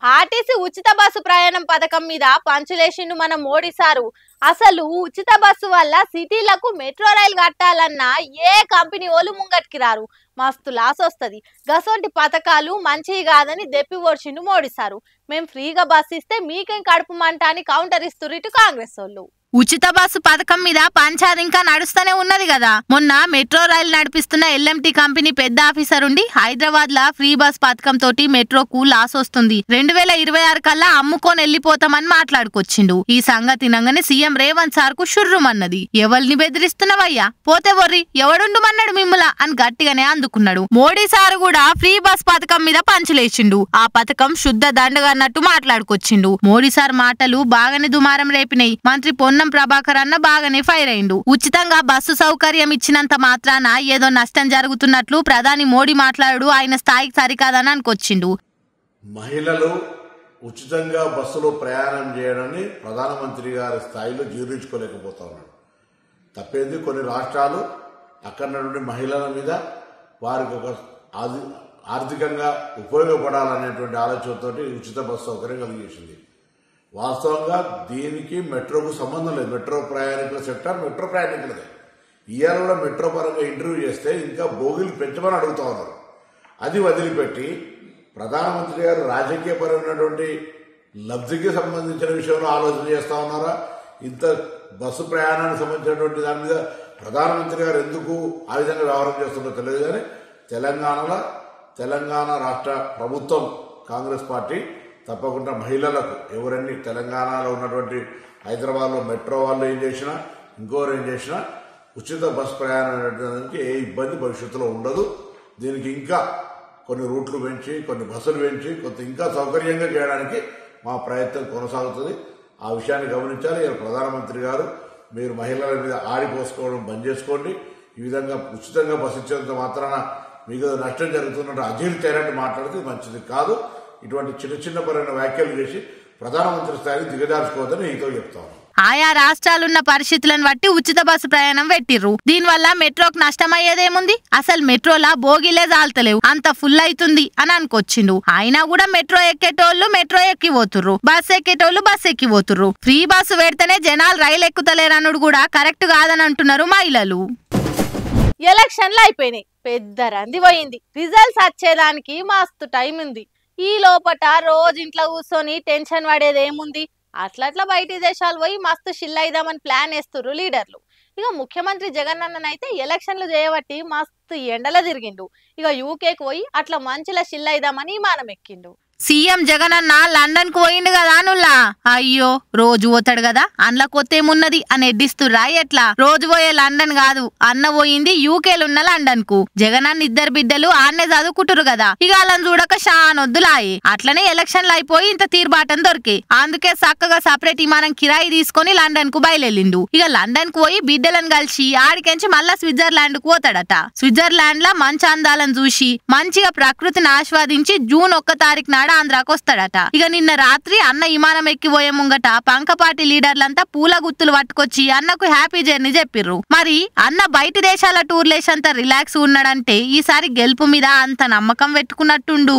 RTC ఉచిత bus ప్రయాణం పథకం మీద పంచులేసిండు మన మోడీ సారు. అసలు ఉచిత బస్సు వల్ల సిటీలకు మెట్రో రైలు కట్టాలన్నా ఏ కంపెనీ వాళ్ళు ముంగట్కి రారు, మస్తు లాస్ వస్తుంది. గసొంటి పథకాలు మంచివి కాదని దెప్పి ఓడ్చిండు మోడీ సారు. మేము ఫ్రీగా బస్సు ఇస్తే మీకేం కడుపు మంట అని కౌంటర్ ఇస్తున్నారు ఇటు కాంగ్రెస్ వాళ్ళు. ఉచిత బస్సు పథకం మీద పంచాయతీ ఇంకా నడుస్తూనే ఉన్నది కదా. మొన్న మెట్రో రైలు నడిపిస్తున్న ఎల్ఎంటీ కంపెనీ పెద్ద ఆఫీసర్ ఉండి హైదరాబాద్ లా ఫ్రీ బస్ పథకం తోటి మెట్రోకు లాస్ వస్తుంది, 2026 కల్లా అమ్ముకొని వెళ్లిపోతామని మాట్లాడుకొచ్చిండు. ఈ సంగతి నంగానే సీఎం రేవంత్ సార్ కు షుర్రుమన్నది. ఎవరిని బెదిరిస్తున్నావయ్యా, పోతే వర్రి ఎవడుండుమన్నాడు మిమ్ముల అని గట్టిగానే అందుకున్నాడు. మోడీ సార్ కూడా ఫ్రీ బస్ పథకం మీద పంచులేసిండు. ఆ పథకం శుద్ధ దండగా అన్నట్టు మాట్లాడుకొచ్చిండు. మోడీ సార్ మాటలు బాగానే దుమారం రేపినాయి. మంత్రి ప్రభాకర్ అన్న బాగానే ఫైర్ అయిండు. ఉచితంగా బస్సు సౌకర్యం ఇచ్చినంత మాత్రాన ఏదో నష్టం జరుగుతున్నట్లు ప్రధాని మోడీ మాట్లాడు ఆయన స్థాయికి సరికాదని అనుకొచ్చిండు. మహిళలు ఉచితంగా బస్సులో ప్రయాణం చేయడాన్ని ప్రధానమంత్రి గారి స్థాయిలో జీర్ణించుకోలేకపోతా ఉన్నాడు. తప్పేంది, కొన్ని రాష్ట్రాలు అక్కడ నుండి మహిళల మీద వారికి ఒక ఆర్థికంగా ఉపయోగపడాలనేటువంటి ఆలోచనతో ఉచిత బస్సు సౌకర్యం కలిగేసింది. వాస్తవంగా దీనికి మెట్రోకు సంబంధం లేదు. మెట్రో ప్రయాణికుల సెక్టర్ మెట్రో ప్రయాణికులదే. ఇయర్ కూడా మెట్రో పరంగా ఇంటర్వ్యూ చేస్తే ఇంకా బోగిలు పెంచమని అడుగుతా ఉన్నారు. అది వదిలిపెట్టి ప్రధానమంత్రి గారు రాజకీయపరమైనటువంటి లబ్ధికి సంబంధించిన విషయంలో ఆలోచన చేస్తా ఉన్నారా? ఇంత బస్సు ప్రయాణానికి సంబంధించినటువంటి దాని మీద ప్రధానమంత్రి గారు ఎందుకు ఆ విధంగా వ్యవహారం చేస్తుందో తెలియదు. కానీ తెలంగాణ రాష్ట్ర ప్రభుత్వం కాంగ్రెస్ పార్టీ తప్పకుండా మహిళలకు ఎవరన్నీ తెలంగాణలో ఉన్నటువంటి హైదరాబాద్లో మెట్రో వాళ్ళు ఏం చేసినా ఇంకోరు ఏం చేసినా ఉచిత బస్ ప్రయాణం అనేటువంటి ఏ ఇబ్బంది భవిష్యత్తులో ఉండదు. దీనికి ఇంకా కొన్ని రూట్లు పెంచి, కొన్ని బస్సులు పెంచి, కొంత ఇంకా సౌకర్యంగా చేయడానికి మా ప్రయత్నం కొనసాగుతుంది. ఆ విషయాన్ని గమనించాలి. ప్రధానమంత్రి గారు మీరు మహిళల మీద ఆడిపోసుకోవడం బంద్ చేసుకోండి. ఈ విధంగా ఉచితంగా బస్సు ఇచ్చేంత మాత్రాన మీకు నష్టం జరుగుతున్నట్టు అజీర్తినట్టు మాట్లాడితే మంచిది కాదు. ఇటువంటి చిన్న పరమైన వ్యాఖ్యలు చేసి ప్రధానమంత్రి స్థాయిని దిగజార్చుకోవద్దని నీతో చెప్తాను. ఆయా రాష్ట్రాలున్న పరిస్థితులను బట్టి ఉచిత బస్సు ప్రయాణం పెట్టిర్రు. దీనివల్ల మెట్రోకు నష్టమయ్యేదేముంది? అసలు మెట్రోలా బోగిలే జాల్తలేవు, అంత ఫుల్ అవుతుంది అని అనుకొచ్చిండు. అయినా కూడా మెట్రో ఎక్కేటోళ్లు మెట్రో ఎక్కిపోతుర్రు, బస్ ఎక్కేటోళ్లు బస్ ఎక్కిపోతుర్రు. ఫ్రీ బస్సు పెడితేనే జనాలు రైలు ఎక్కుతలేరనుడు కూడా కరెక్ట్ కాదని అంటున్నారు మహిళలు. ఎలక్షన్లు అయిపోయినాయి, పెద్ద రంది పోయింది. రిజల్ట్స్ వచ్చేదానికి మస్తు టైం ఉంది. ఈ లోపట రోజు ఇంట్లో కూర్చొని టెన్షన్ పడేది ఏముంది? అట్లట్లా బయటి దేశాలు పోయి మస్తు షిల్లైదామని ప్లాన్ వేస్తుర్రు లీడర్లు. ఇక ముఖ్యమంత్రి జగన్ అన్ననైతే ఎలక్షన్లు చేయబట్టి మస్తు ఎండల తిరిగిండు. ఇక యూకేకి పోయి అట్లా మంచిలా షిల్లైదామని విమానం ఎక్కిండు. సీఎం జగన్ అన్న లండన్ కు పోయిండు కదా అనుల్లా. అయ్యో రోజు పోతాడు కదా, అందులో కొత్తేమున్నది అని ఎడ్డిస్తుర్రా ఎట్లా? రోజు పోయే లండన్ కాదు, అన్న పోయింది యూకేలున్న లండన్ కు. జగన్ అన్న ఇద్దరు బిడ్డలు ఆన్నే చదువుకుంటురు కదా, ఇక వాళ్ళని చూడక షానొద్దులాయి. అట్లనే ఎలక్షన్లు అయిపోయి ఇంత తీర్బాటం దొరికి అందుకే చక్కగా సపరేట్ విమానం కిరాయి తీసుకుని లండన్ కు బయలుదేరిండు. ఇక లండన్ కు పోయి బిడ్డలను కలిసి ఆడికెంచి మళ్ళా స్విట్జర్లాండ్ కు పోతాడట. స్విట్జర్లాండ్ లా మంచి అందాలను చూసి మంచిగా ప్రకృతిని ఆస్వాదించి జూన్ 1 తారీఖు నాడు ఆంధ్రాకు వస్తాడట. ఇక నిన్న రాత్రి అన్న విమానం ఎక్కిపోయే ముంగట పంకపాటి లీడర్లంతా పూల గుత్తులు పట్టుకొచ్చి అన్నకు హ్యాపీ జర్నీ చెప్పిర్రు. మరి అన్న బయటి దేశాల టూర్లేసంతా రిలాక్స్ ఉన్నాడంటే ఈసారి గెలుపు మీద అంత నమ్మకం పెట్టుకున్నట్టుండు.